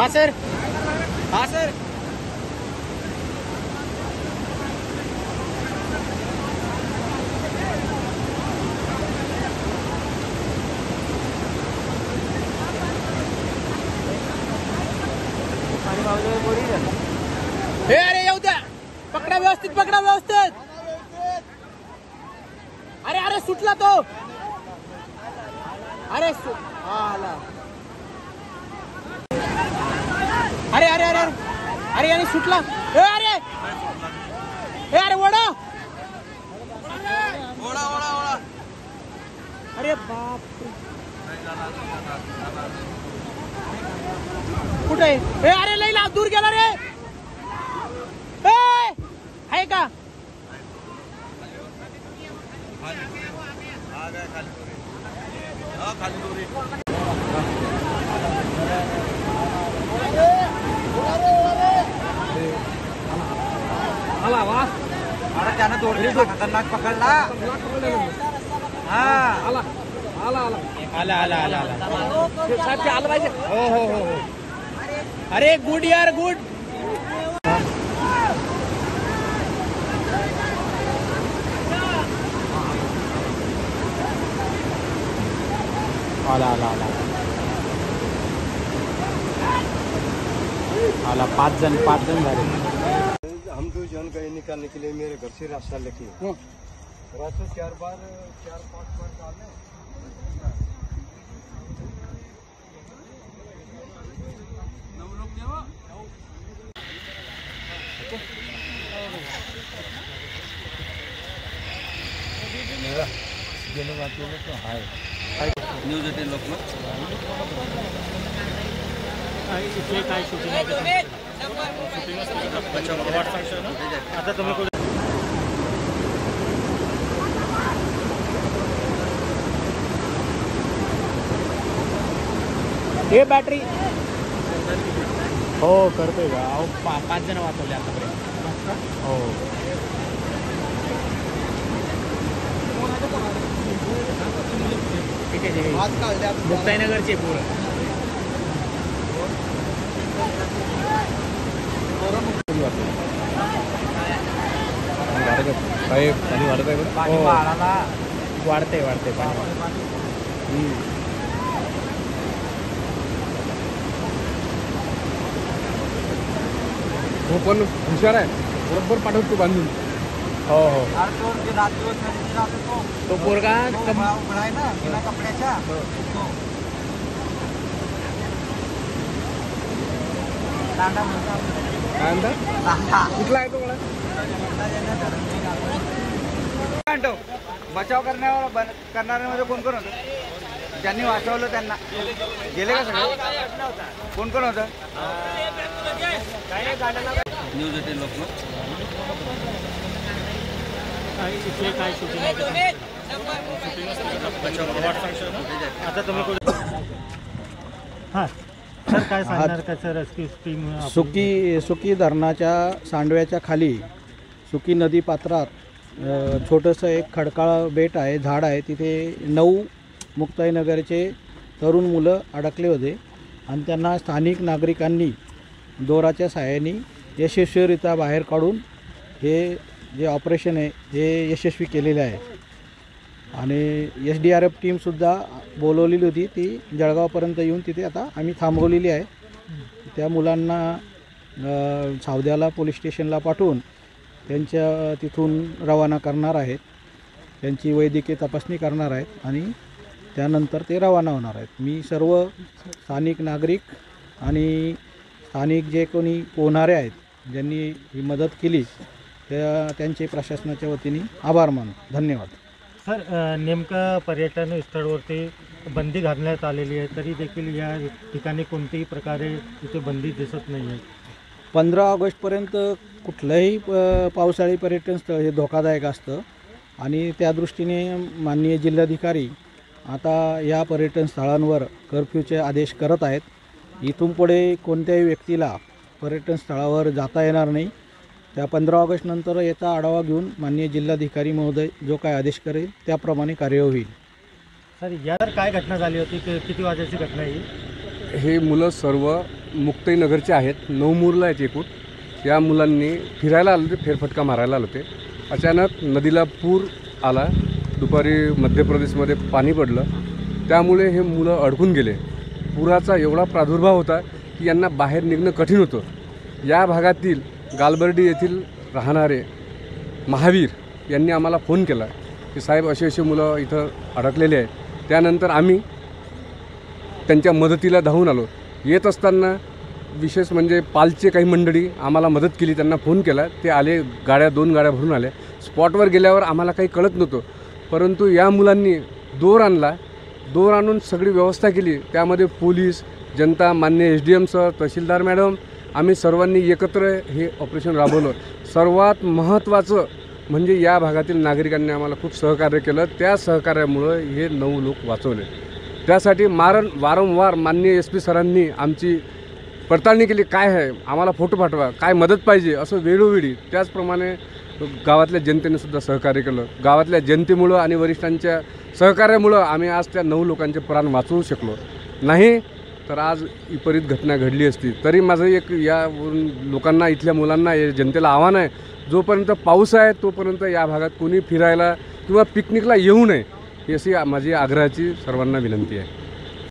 हाँ सर, हाँ सर। अरे येऊ द्या, पकडा व्यवस्थित, पकडा व्यवस्थित। अरे अरे सुटला तो, अरे आला। अरे अरे अरे अरे याने सुटला। अरे अरे वडा वडा वडा वडा। अरे बाप, कुठे अरे लईला दूर गेला रे। आहे का? आला वा, अरे त्यानं दोडली खतरनाक पकडला। हा आला आला आला आला आला आला आला आला पाहिजे। हो हो हो हो, अरे गुड यार, गुड। आला आला आला आला, 5 जन झाले। हम 2 जन कहीं निकालने के लिए मेरे घर से रास्ता लेके रास्ता 4-5 बार डाले। न्यूज 18 लोकमत। इथे काय शूटिंग आहे? आता तुम्ही हे बॅटरी हो करतोय का? 5 जण वाचवले आतापर्यंत। हो मुक्ताईनगरचे पूर्ण वाढते वाढते पाणी। हो पण हुशार आहे, बरोबर पाठवतो बांधून। हो हो, तो पोरगा आहे ना बिना कपड्याच्या। कुठला आहे तो मला? बचाव करणाऱ्यामध्ये कोण कोण होतं? ज्यांनी वाचवलं त्यांना गेले का सगळे? कोण कोण होतं? न्यूज 18 लोकमत। इथे काय शूटिंग आहे? आता तुम्ही हां सर काय सांगणार का सर? रेस्क्यू टीम सुकी धरणाच्या सांडव्याच्या खाली सुकी नदी पात्रात छोटंसं एक खडकाळ बेट आहे, झाड आहे। तिथे 9 मुक्ताईनगरचे तरुण मुलं अडकले होते आणि त्यांना स्थानिक नागरिकांनी दोराच्या सहाय्याने यशस्वीरित्या बाहेर काढून हे जे ऑपरेशन आहे हे यशस्वी केलेले आहे। आणि SDRF टीमसुद्धा बोलवलेली होती, ती जळगावपर्यंत येऊन तिथे आता आम्ही थांबवलेली आहे। त्या मुलांना सावद्याला पोलीस स्टेशनला पाठवून त्यांच्या तिथून रवाना करणार आहेत, त्यांची वैद्यकीय तपासणी करणार आहेत आणि त्यानंतर ते रवाना होणार आहेत। मी सर्व स्थानिक नागरिक आणि स्थानिक जे कोणी पोहणारे आहेत ज्यांनी ही मदत केली त्यांचे प्रशासनाच्या वतीने आभार मानतो। धन्यवाद सर। नेमकं पर्यटन स्थळावरती बंदी घालण्यात आलेली आहे, तरी देखील या ठिकाणी कोणत्याही प्रकारे इथे बंदी दिसत नाही आहे। 15 ऑगस्टपर्यंत कुठलंही पावसाळी पर्यटन स्थळ हे धोकादायक असतं आणि त्या दृष्टीने माननीय जिल्हाधिकारी आता या पर्यटन स्थळांवर कर्फ्यूचे आदेश करत आहेत। इथून पुढे कोणत्याही व्यक्तीला पर्यटन स्थळावर जाता येणार नाही। त्या 15 ऑगस्टनंतर याचा आढावा घेऊन माननीय जिल्हाधिकारी महोदय जो काय आदेश करेल त्याप्रमाणे कार्य होईल। सर यावर काय घटना झाली होती? किती वाजेची घटना ही? हे मुलं सर्व मुक्ताईनगरचे आहेत, 9 मुलं आहेत एकूण. या मुलांनी फिरायला आले होते, फेरफटका मारायला आले होते. अचानक नदीला पूर आला, दुपारी मध्य प्रदेशमध्ये पाणी पडलं, त्यामुळे हे मुलं अडकून गेले. पुराचा एवढा प्रादुर्भाव होता की यांना बाहेर निघणं कठीण होतं. या भागातील गालबर्डी येथील राहणारे महावीर यांनी आम्हाला फोन केला की साहेब असे मुलं इथं अडकलेले आहेत. त्यानंतर आम्ही त्यांच्या मदतीला धावून आलो. येत असताना विशेष म्हणजे पालचे काही मंडळी आम्हाला मदत केली, त्यांना फोन केला, ते आले, 2 गाड्या भरून आल्या. स्पॉटवर गेल्यावर आम्हाला काही कळत नव्हतं, परंतु या मुलांनी दोर आणला, दोर आणून सगळी व्यवस्था केली. त्यामध्ये पोलीस, जनता, मान्य SDM सर, तहसीलदार मॅडम, आम्ही सर्वांनी एकत्र हे ऑपरेशन राबवलं. सर्वात महत्त्वाचं म्हणजे या भागातील नागरिकांनी आम्हाला खूप सहकार्य केलं. त्या सहकार्यामुळं हे 9 लोक वाचवले. त्यासाठी वारंवार माननीय SP सरांनी आमची पडताळणी केली, काय आहे, आम्हाला फोटो पाठवा, काय मदत पाहिजे, असं वेळोवेळी. त्याचप्रमाणे गावातल्या जनतेनेसुद्धा सहकार्य केलं. गावातल्या जनतेमुळं आणि वरिष्ठांच्या सहकार्यामुळं आम्ही आज त्या 9 लोकांचे प्राण वाचवू शकलो. नाही तर आज विपरीत घटना घडली असती. तरी माझं एक या लोकांना, इथल्या मुलांना, जनतेला आव्हान आहे, जोपर्यंत पाऊस आहे तोपर्यंत या भागात कोणी फिरायला किंवा पिकनिकला येऊ नये, अशी माझी आग्रहाची सर्वांना विनंती आहे.